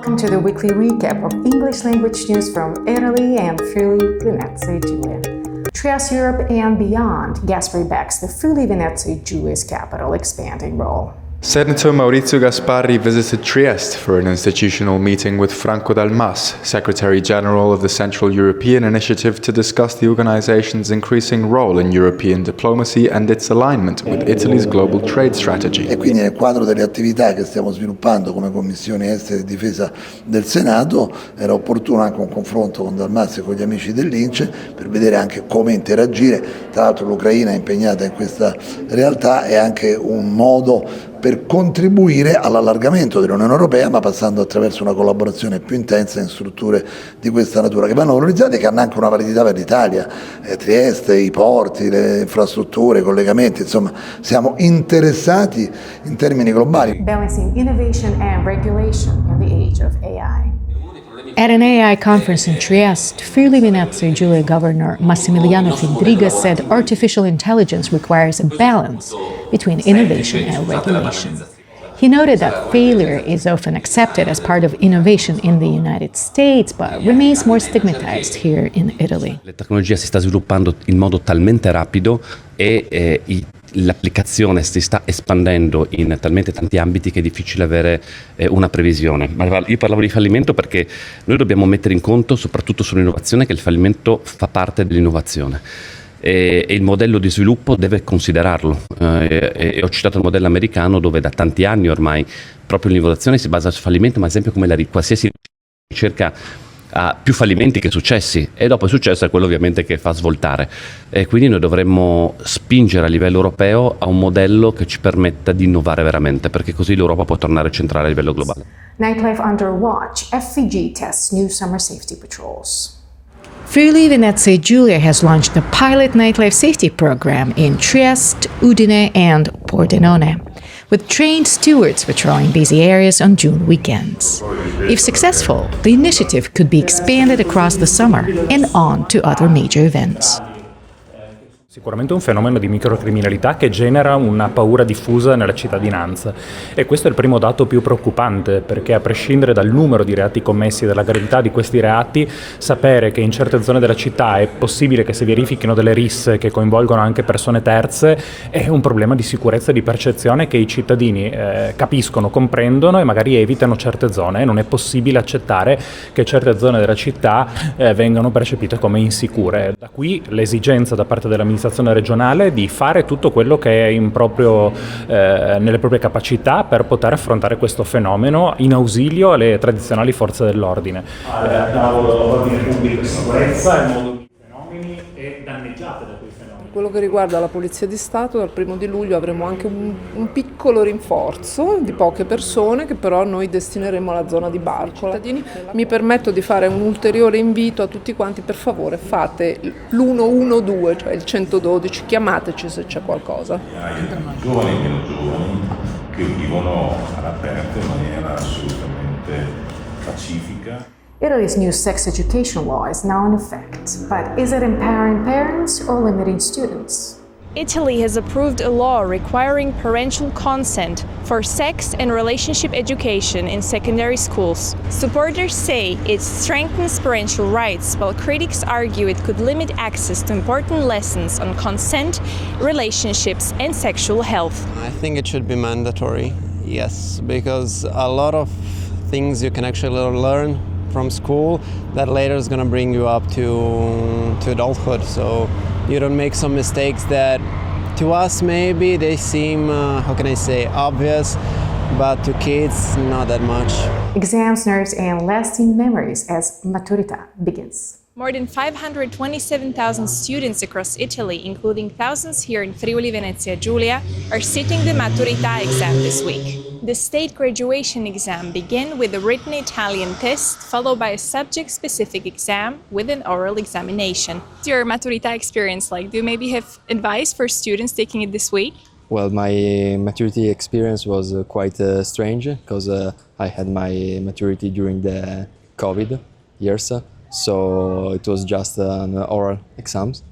welcome to the weekly recap of English language news from Italy and Friuli Venezia Giulia. Trieste, Europe and beyond, Gasperi backs the Friuli Venezia Giulia's capital expanding role. Senator Maurizio Gasparri visited Trieste for an institutional meeting with Franco Dal Mas, Secretary General of the Central European Initiative, to discuss the organization's increasing role in European diplomacy and its alignment with Italy's global trade strategy. E quindi nel quadro delle attività che stiamo sviluppando come Commissione Esteri e Difesa del Senato era opportuno anche un confronto con Dal Mas e con gli amici dell'Ince per vedere anche come interagire. Tra l'altro l'Ucraina è impegnata in questa realtà, è anche un modo per contribuire all'allargamento dell'Unione Europea, ma passando attraverso una collaborazione più intensa in strutture di questa natura, che vanno valorizzate e che hanno anche una validità per l'Italia. Trieste, i porti, le infrastrutture, i collegamenti, insomma siamo interessati in termini globali. Balancing innovation and regulation in the age of AI. At an AI conference in Trieste, Friuli Venezia Giulia Governor Massimiliano Fedriga said artificial intelligence requires a balance between innovation and regulation. He noted that failure is often accepted as part of innovation in the United States, but remains more stigmatized here in Italy. La tecnologia si sta sviluppando in modo talmente rapido e l'applicazione si sta espandendo in talmente tanti ambiti che è difficile avere una previsione. Ma io parlavo di fallimento perché noi dobbiamo mettere in conto, soprattutto sull'innovazione, che il fallimento fa parte dell'innovazione. E il modello di sviluppo deve considerarlo. E ho citato il modello americano, dove da tanti anni ormai proprio l'innovazione si basa sul fallimento, ma ad esempio come qualsiasi ricerca ha più fallimenti che successi, e dopo il successo è quello ovviamente che fa svoltare. E quindi noi dovremmo spingere a livello europeo a un modello che ci permetta di innovare veramente, perché così l'Europa può tornare centrale a livello globale. Nightlife under watch, FVG tests new summer safety patrols. Friuli Venezia Giulia has launched a pilot nightlife safety program in Trieste, Udine and Pordenone, with trained stewards patrolling busy areas on June weekends. If successful, the initiative could be expanded across the summer and on to other major events. Sicuramente un fenomeno di microcriminalità che genera una paura diffusa nella cittadinanza, e questo è il primo dato più preoccupante, perché a prescindere dal numero di reati commessi e dalla gravità di questi reati, sapere che in certe zone della città è possibile che si verifichino delle risse che coinvolgono anche persone terze è un problema di sicurezza e di percezione che i cittadini capiscono, comprendono e magari evitano certe zone. Non è possibile accettare che certe zone della città vengano percepite come insicure. Da qui l'esigenza da parte dell'amministrazione regionale di fare tutto quello che è nelle proprie capacità per poter affrontare questo fenomeno in ausilio alle tradizionali forze dell'ordine. Abbiamo l'ordine pubblico e sicurezza, il modo di fenomeni e danneggiate da quei fenomeni. Quello che riguarda la Polizia di Stato, dal 1° luglio avremo anche un piccolo rinforzo di poche persone che però noi destineremo alla zona di Barcola. Mi permetto di fare un ulteriore invito a tutti quanti: per favore fate l'112, cioè il 112, chiamateci se c'è qualcosa. Giovani e meno giovani che vivono all'aperto in maniera assolutamente pacifica. Italy's new sex education law is now in effect, but is it empowering parents or limiting students? Italy has approved a law requiring parental consent for sex and relationship education in secondary schools. Supporters say it strengthens parental rights, while critics argue it could limit access to important lessons on consent, relationships, and sexual health. I think it should be mandatory, yes, because a lot of things you can actually learn from school that later is going to bring you up to adulthood, so you don't make some mistakes that to us maybe they seem obvious, but to kids not that much. Exams, nerves and lasting memories as Maturità begins. More than 527,000 students across Italy, including thousands here in Friuli Venezia Giulia, are sitting the Maturità exam this week. The state graduation exam began with a written Italian test, followed by a subject-specific exam with an oral examination. What's your Maturità experience like? Do you maybe have advice for students taking it this week? Well, my maturity experience was quite strange, because I had my maturity during the COVID years. So it was just an oral exams.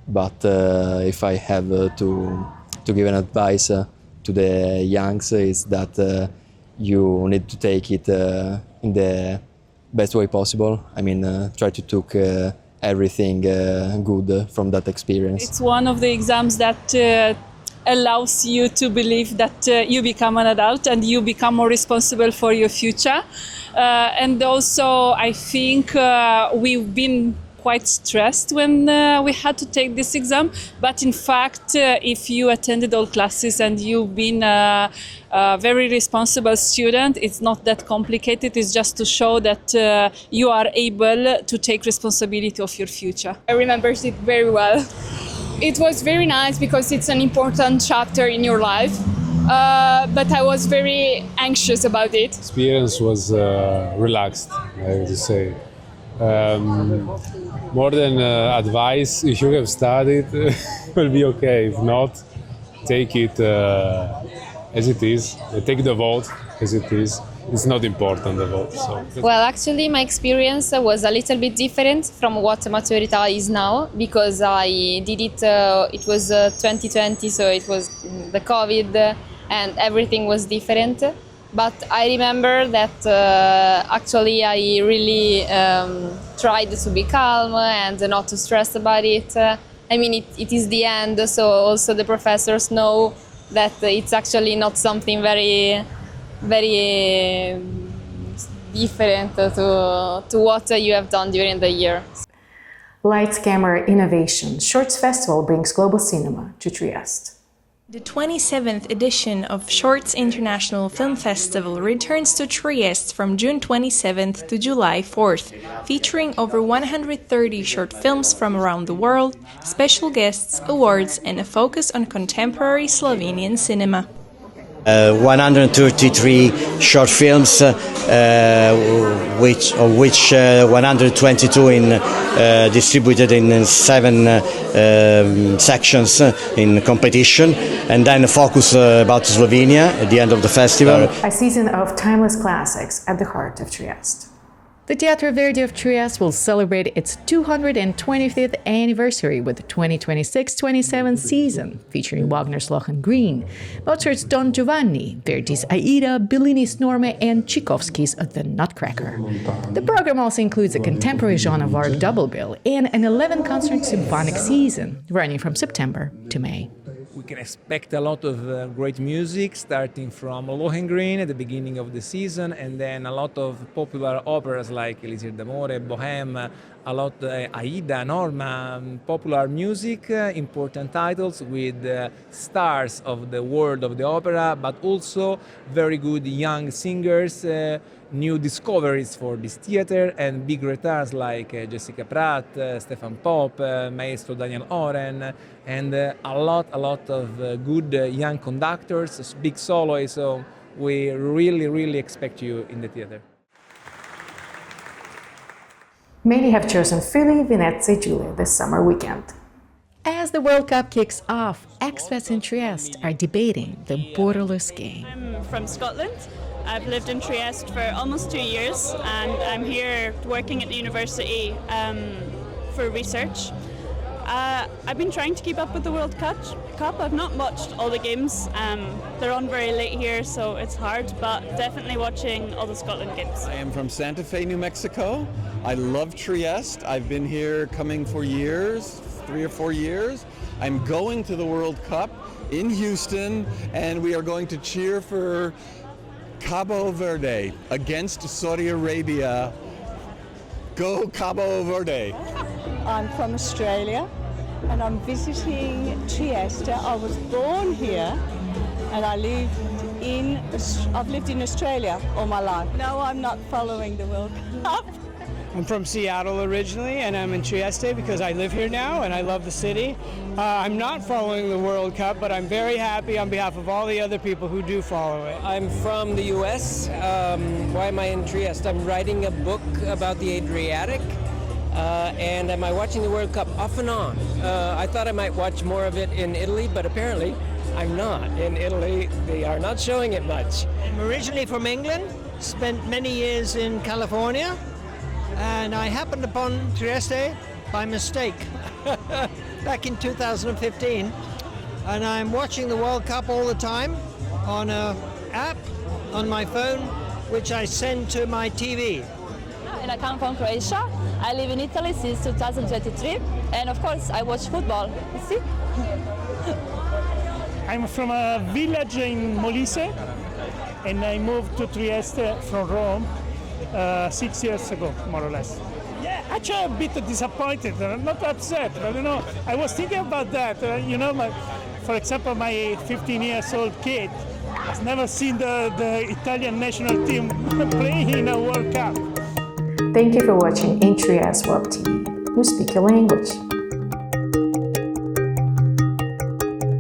But if I have to give an advice to the youngs, is that you need to take it in the best way possible. I mean, try to take everything good from that experience. It's one of the exams that allows you to believe that you become an adult and you become more responsible for your future. And also, I think we've been quite stressed when we had to take this exam. But in fact, if you attended all classes and you've been a very responsible student, it's not that complicated. It's just to show that you are able to take responsibility of your future. I remember it very well. It was very nice because it's an important chapter in your life, but I was very anxious about it. Experience was relaxed, I would say. More than advice, if you have studied, will be okay. If not, take it as it is. Take the vote as it is. It's not important, the vote. So. Well, actually, my experience was a little bit different from what Maturita is now, because I did it, it was 2020, so it was the COVID and everything was different. But I remember that actually I really tried to be calm and not to stress about it. I mean, it is the end, so also the professors know that it's actually not something very different to what you have done during the year. Lights, Camera, Innovation Shorts Festival brings global cinema to Trieste. The 27th edition of Shorts International Film Festival returns to Trieste from June 27th to July 4th, featuring over 130 short films from around the world, special guests, awards, and a focus on contemporary Slovenian cinema. 133 short films, of which 122 distributed in 7 sections in competition, and then a focus about Slovenia at the end of the festival. A season of timeless classics at the heart of Trieste. The Teatro Verdi of Trieste will celebrate its 225th anniversary with the 2026-27 season, featuring Wagner's Lohengrin, Mozart's Don Giovanni, Verdi's Aida, Bellini's Norma, and Tchaikovsky's The Nutcracker. The program also includes a contemporary Joan of Arc double bill and an 11-concert symphonic season, running from September to May. We can expect a lot of great music, starting from Lohengrin at the beginning of the season, and then a lot of popular operas like Elisir d'Amore, Bohème, a lot Aida, Norma, popular music, important titles with stars of the world of the opera, but also very good young singers, new discoveries for this theater, and big retards like Jessica Pratt, Stefan Popp, Maestro Daniel Oren, and a lot of good young conductors, big soloists, so we really expect you in the theater. Many have chosen Friuli Venezia Giulia this summer weekend. As the World Cup kicks off, expats in Trieste are debating the borderless game. I'm from Scotland. I've lived in Trieste for almost 2 years, and I'm here working at the university for research. I've been trying to keep up with the World Cup. I've not watched all the games. They're on very late here, so it's hard, but definitely watching all the Scotland games. I am from Santa Fe, New Mexico. I love Trieste. I've been here coming for years, 3 or 4 years. I'm going to the World Cup in Houston, and we are going to cheer for Cabo Verde against Saudi Arabia. Go Cabo Verde! I'm from Australia and I'm visiting Trieste. I was born here and I've lived in Australia all my life. No, I'm not following the World Cup. I'm from Seattle originally, and I'm in Trieste because I live here now and I love the city. I'm not following the World Cup, but I'm very happy on behalf of all the other people who do follow it. I'm from the U.S. Why am I in Trieste? I'm writing a book about the Adriatic, and am I watching the World Cup off and on? I thought I might watch more of it in Italy, but apparently I'm not. In Italy, they are not showing it much. I'm originally from England, spent many years in California, and I happened upon Trieste by mistake back in 2015, and I'm watching the World Cup all the time on an app on my phone, which I send to my TV. And I come from Croatia. I live in Italy since 2023, and of course I watch football. You see? I'm from a village in Molise, and I moved to Trieste from Rome 6 years ago, more or less. Yeah, actually a bit disappointed, not upset, but I was thinking about that. For example, my 15-year-old kid has never seen the Italian national team playing in a World Cup. Thank you for watching in Trieste Web TV. We speak your language.